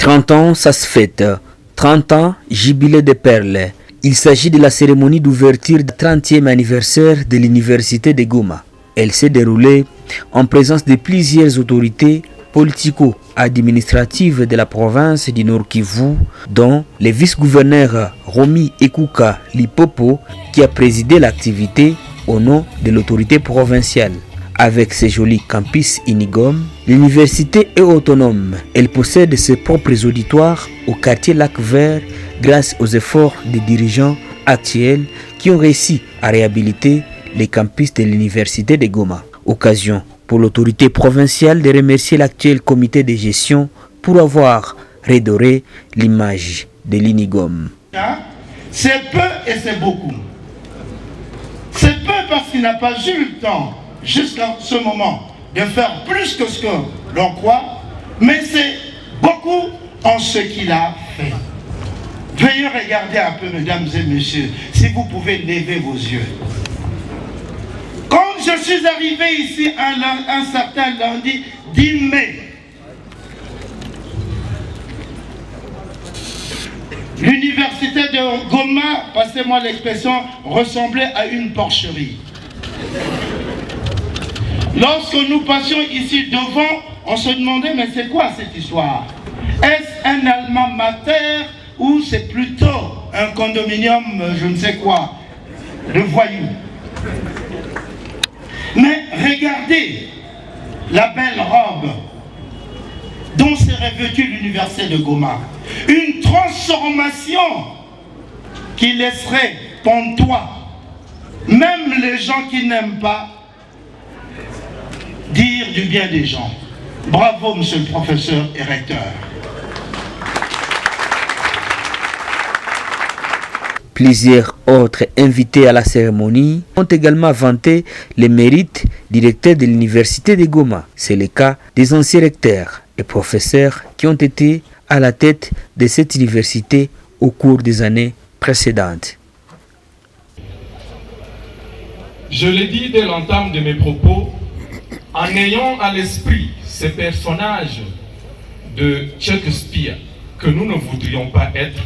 30 ans, ça se fête. 30 ans, jubilé de perles. Il s'agit de la cérémonie d'ouverture du 30e anniversaire de l'université de Goma. Elle s'est déroulée en présence de plusieurs autorités politico-administratives de la province du Nord Kivu, dont le vice-gouverneur Romi Ekuka Lipopo, qui a présidé l'activité au nom de l'autorité provinciale. Avec ses jolis campus Inigom, l'université est autonome. Elle possède ses propres auditoires au quartier Lac Vert grâce aux efforts des dirigeants actuels qui ont réussi à réhabiliter les campus de l'université de Goma. Occasion pour l'autorité provinciale de remercier l'actuel comité de gestion pour avoir redoré l'image de l'Inigom. C'est peu et c'est beaucoup. C'est peu parce qu'il n'a pas eu le temps jusqu'à ce moment de faire plus que ce que l'on croit, mais c'est beaucoup en ce qu'il a fait. Veuillez regarder un peu, mesdames et messieurs, si vous pouvez lever vos yeux. Quand je suis arrivé ici un certain lundi 10 mai, l'université de Goma, passez-moi l'expression, ressemblait à une porcherie. Lorsque nous passions ici devant, on se demandait, mais c'est quoi cette histoire? Est-ce un alma mater ou c'est plutôt un condominium, je ne sais quoi, de voyous? Mais regardez la belle robe dont s'est revêtue l'université de Goma. Une transformation qui laisserait pantois même les gens qui n'aiment pas dire du bien des gens. Bravo, monsieur le professeur et recteur. Plusieurs autres invités à la cérémonie ont également vanté les mérites du recteur de l'université de Goma. C'est le cas des anciens recteurs et professeurs qui ont été à la tête de cette université au cours des années précédentes. Je l'ai dit dès l'entame de mes propos, en ayant à l'esprit ces personnages de Shakespeare que nous ne voudrions pas être,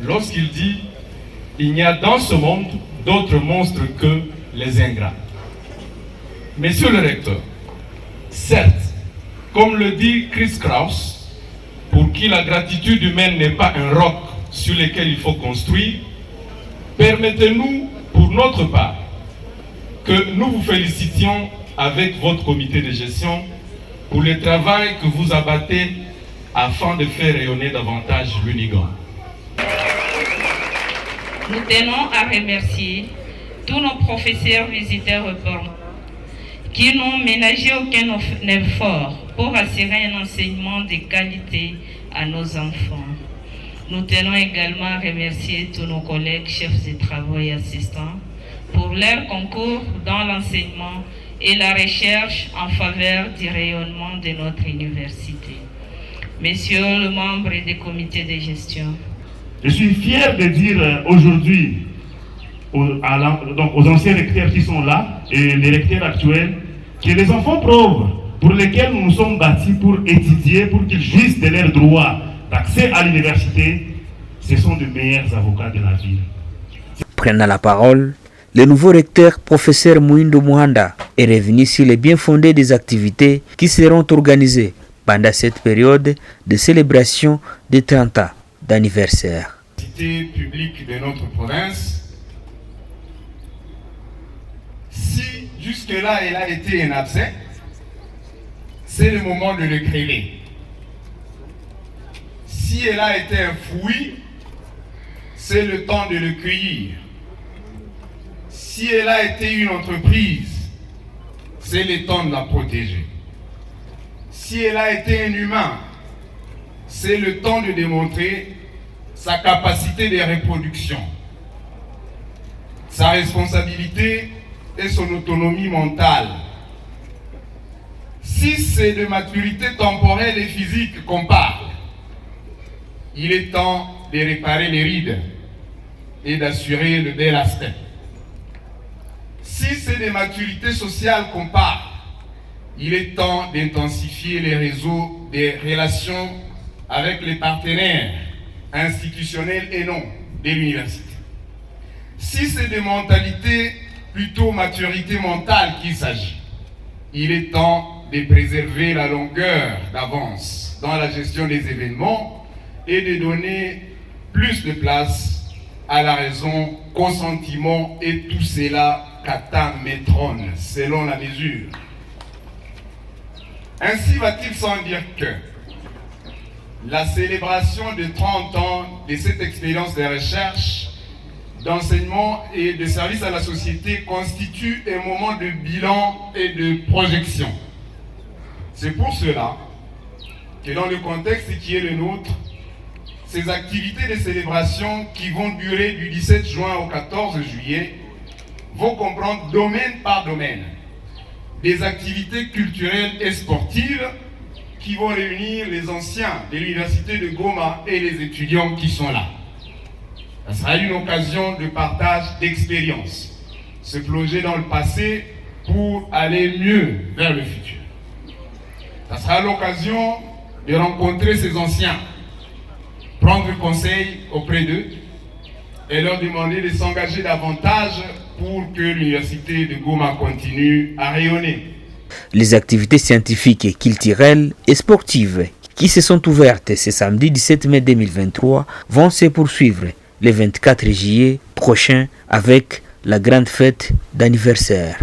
lorsqu'il dit « Il n'y a dans ce monde d'autres monstres que les ingrats ». Monsieur le recteur, certes, comme le dit Chris Kraus, pour qui la gratitude humaine n'est pas un roc sur lequel il faut construire, permettez-nous, pour notre part, que nous vous félicitions avec votre comité de gestion pour le travail que vous abattez afin de faire rayonner davantage l'Unigom. Nous tenons à remercier tous nos professeurs visiteurs qui n'ont ménagé aucun effort pour assurer un enseignement de qualité à nos enfants. Nous tenons également à remercier tous nos collègues chefs de travaux et assistants pour leur concours dans l'enseignement et la recherche en faveur du rayonnement de notre université. Messieurs les membres des comités de gestion, je suis fier de dire aujourd'hui aux anciens recteurs qui sont là et les recteurs actuels que les enfants pauvres pour lesquels nous nous sommes bâtis pour étudier, pour qu'ils jouissent de leurs droits d'accès à l'université, ce sont de meilleurs avocats de la ville. Prenant la parole, le nouveau recteur, professeur Mouindo Muhanda, est revenu sur les bien fondés des activités qui seront organisées pendant cette période de célébration des 30 ans d'anniversaire. L'université publique de notre province, si jusque-là elle a été un abcès, c'est le moment de le créer. Si elle a été un fruit, c'est le temps de le cueillir. Si elle a été une entreprise, c'est le temps de la protéger. Si elle a été un humain, c'est le temps de démontrer sa capacité de reproduction, sa responsabilité et son autonomie mentale. Si c'est de maturité temporelle et physique qu'on parle, il est temps de réparer les rides et d'assurer le bel aspect. Si c'est de maturité sociale qu'on parle, il est temps d'intensifier les réseaux des relations avec les partenaires institutionnels et non de l'université. Si c'est de mentalité, plutôt maturité mentale qu'il s'agit, il est temps de préserver la longueur d'avance dans la gestion des événements et de donner plus de place à la raison qu'au sentiment, et tout cela kata métrone, selon la mesure. Ainsi va-t-il sans dire que la célébration de 30 ans de cette expérience de recherche, d'enseignement et de service à la société constitue un moment de bilan et de projection. C'est pour cela que dans le contexte qui est le nôtre, ces activités de célébration qui vont durer du 17 juin au 14 juillet vont comprendre domaine par domaine des activités culturelles et sportives qui vont réunir les anciens de l'université de Goma et les étudiants qui sont là. Ça sera une occasion de partage d'expériences, se plonger dans le passé pour aller mieux vers le futur. Ça sera l'occasion de rencontrer ces anciens, prendre conseil auprès d'eux et leur demander de s'engager davantage pour que l'université de Goma continue à rayonner. Les activités scientifiques, culturelles et sportives qui se sont ouvertes ce samedi 17 mai 2023 vont se poursuivre le 24 juillet prochain avec la grande fête d'anniversaire.